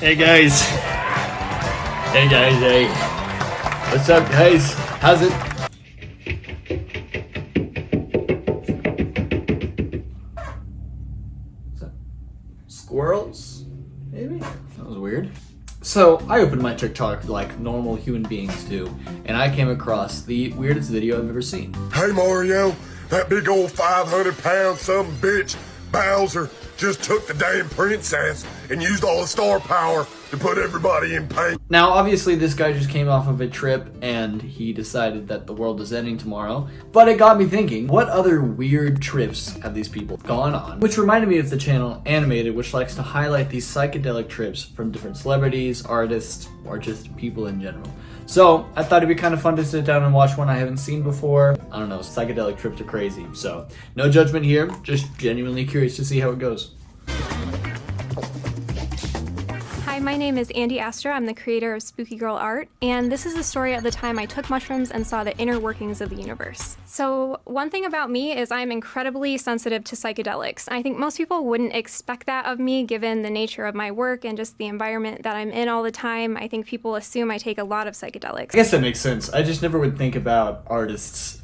Hey guys. Hey guys, hey. What's up guys? How's it? What's that? Squirrels? Maybe? That was weird. So I opened my TikTok like normal human beings do, and I came across the weirdest video I've ever seen. Hey Mario, that big old 500-pound some bitch Bowser just took the damn princess and used all the star power to put everybody in pain. Now, obviously, this guy just came off of a trip and he decided that the world is ending tomorrow. But it got me thinking, what other weird trips have these people gone on? Which reminded me of the channel Animated, which likes to highlight these psychedelic trips from different celebrities, artists, or just people in general. So I thought it'd be kind of fun to sit down and watch one I haven't seen before. I don't know, psychedelic trips are crazy. So no judgment here, just genuinely curious to see how it goes. Hi, my name is Andy Astor. I'm the creator of Spooky Girl Art, and this is the story of the time I took mushrooms and saw the inner workings of the universe. So one thing about me is I'm incredibly sensitive to psychedelics. I think most people wouldn't expect that of me given the nature of my work and just the environment that I'm in all the time. I think people assume I take a lot of psychedelics. I guess that makes sense. I just never would think about artists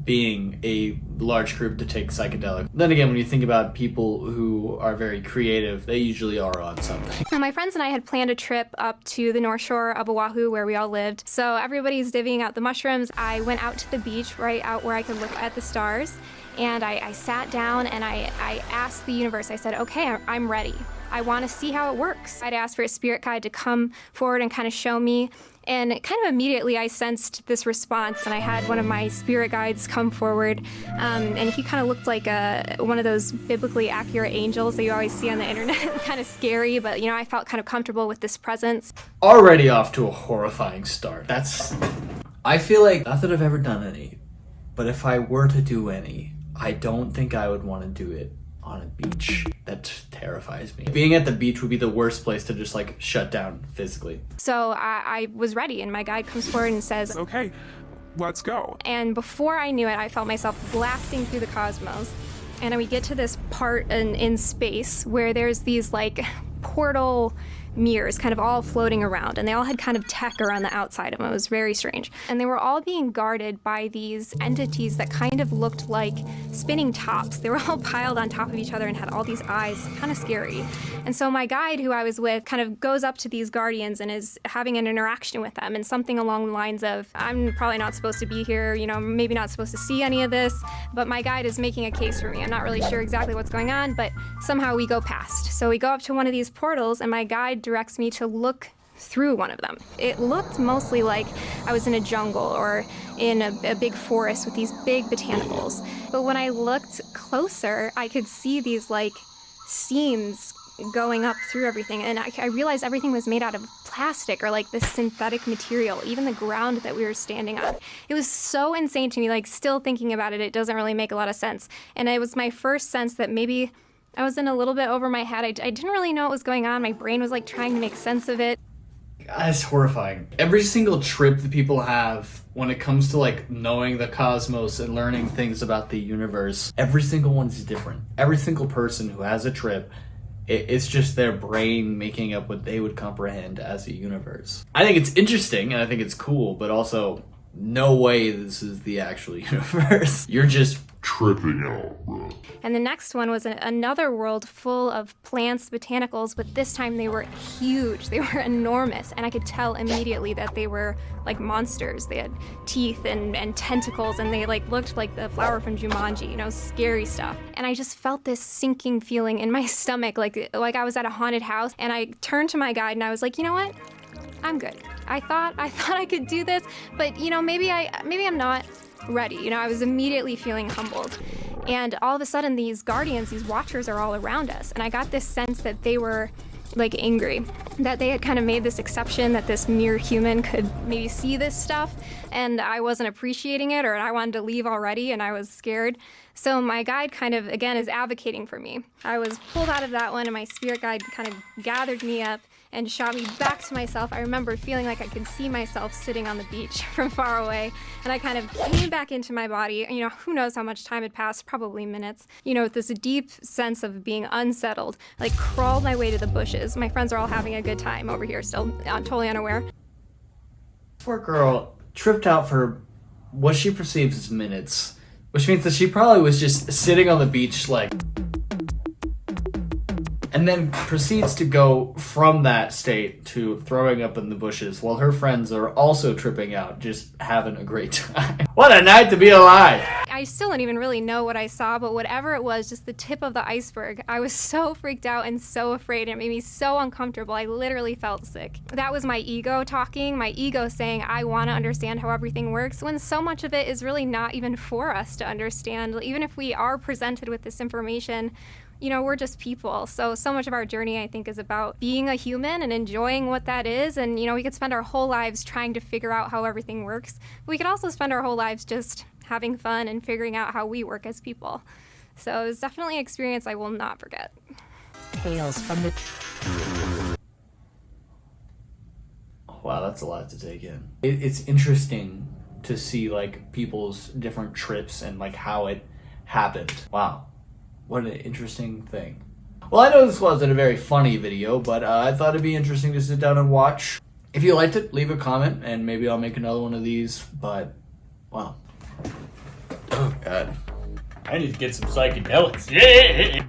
being a large group to take psychedelics. Then again, when you think about people who are very creative, they usually are on something. My friends and I had planned a trip up to the North Shore of Oahu where we all lived. So everybody's divvying out the mushrooms. I went out to the beach, right out where I could look at the stars. And I sat down and I asked the universe, I said, okay, I'm ready. I want to see how it works. I'd asked for a spirit guide to come forward and kind of show me. And kind of immediately I sensed this response, and I had one of my spirit guides come forward, and he kind of looked like one of those biblically accurate angels that you always see on the internet. Kind of scary, but you know, I felt kind of comfortable with this presence. Already off to a horrifying start. I feel like, not that I've ever done any, but if I were to do any, I don't think I would want to do it on a beach. That terrifies me. Being at the beach would be the worst place to just like shut down physically. So I was ready, and my guide comes forward and says, okay, let's go. And before I knew it, I felt myself blasting through the cosmos. And then we get to this part in space where there's these like portal mirrors kind of all floating around, and they all had kind of tech around the outside of them. It was very strange. And they were all being guarded by these entities that kind of looked like spinning tops. They were all piled on top of each other and had all these eyes, kind of scary. And so my guide, who I was with, kind of goes up to these guardians and is having an interaction with them, and something along the lines of, I'm probably not supposed to be here, you know, maybe not supposed to see any of this, but my guide is making a case for me. I'm not really sure exactly what's going on, but somehow we go past. So we go up to one of these portals, and my guide directs me to look through one of them. It looked mostly like I was in a jungle or in a big forest with these big botanicals. But when I looked closer, I could see these like seams going up through everything, and I realized everything was made out of plastic or like this synthetic material, even the ground that we were standing on. It was so insane to me, like still thinking about it, it doesn't really make a lot of sense. And it was my first sense that maybe I was in a little bit over my head. I didn't really know what was going on. My brain was like trying to make sense of it. That's horrifying. Every single trip that people have when it comes to like knowing the cosmos and learning things about the universe, every single one's different. Every single person who has a trip, it's just their brain making up what they would comprehend as a universe. I think it's interesting and I think it's cool, but also no way this is the actual universe. You're just Tripping out, bro. And the next one was another world full of plants, botanicals, but this time they were huge. They were enormous, and I could tell immediately that they were like monsters. They had teeth and tentacles, and they like looked like the flower from Jumanji, you know, scary stuff. And I just felt this sinking feeling in my stomach, like I was at a haunted house. And I turned to my guide and I was like, you know what? I'm good. I thought I could do this, but you know, maybe I'm not ready. You know, I was immediately feeling humbled. And all of a sudden these guardians, these watchers are all around us. And I got this sense that they were like angry, that they had kind of made this exception that this mere human could maybe see this stuff, and I wasn't appreciating it, or I wanted to leave already and I was scared. So my guide kind of, again, is advocating for me. I was pulled out of that one, and my spirit guide kind of gathered me up and shot me back to myself. I remember feeling like I could see myself sitting on the beach from far away, and I kind of came back into my body. You know, who knows how much time had passed, probably minutes. You know, with this deep sense of being unsettled, like crawled my way to the bushes. My friends are all having a good time over here still, totally unaware. Poor girl tripped out for what she perceives as minutes, which means that she probably was just sitting on the beach, like, and then proceeds to go from that state to throwing up in the bushes while her friends are also tripping out, just having a great time. What a night to be alive! I still don't even really know what I saw, but whatever it was, just the tip of the iceberg. I was so freaked out and so afraid, and it made me so uncomfortable. I literally felt sick. That was my ego talking, my ego saying I want to understand how everything works, when so much of it is really not even for us to understand. Even if we are presented with this information, you know, we're just people. So much of our journey, I think, is about being a human and enjoying what that is. And, you know, we could spend our whole lives trying to figure out how everything works. We could also spend our whole lives just having fun and figuring out how we work as people. So it was definitely an experience I will not forget. Tales from the... Wow, that's a lot to take in. It's interesting to see, like, people's different trips and, like, how it happened. Wow. What an interesting thing. Well, I know this wasn't a very funny video, but I thought it'd be interesting to sit down and watch. If you liked it, leave a comment, and maybe I'll make another one of these, but, wow. Oh, God. I need to get some psychedelics. Yeah!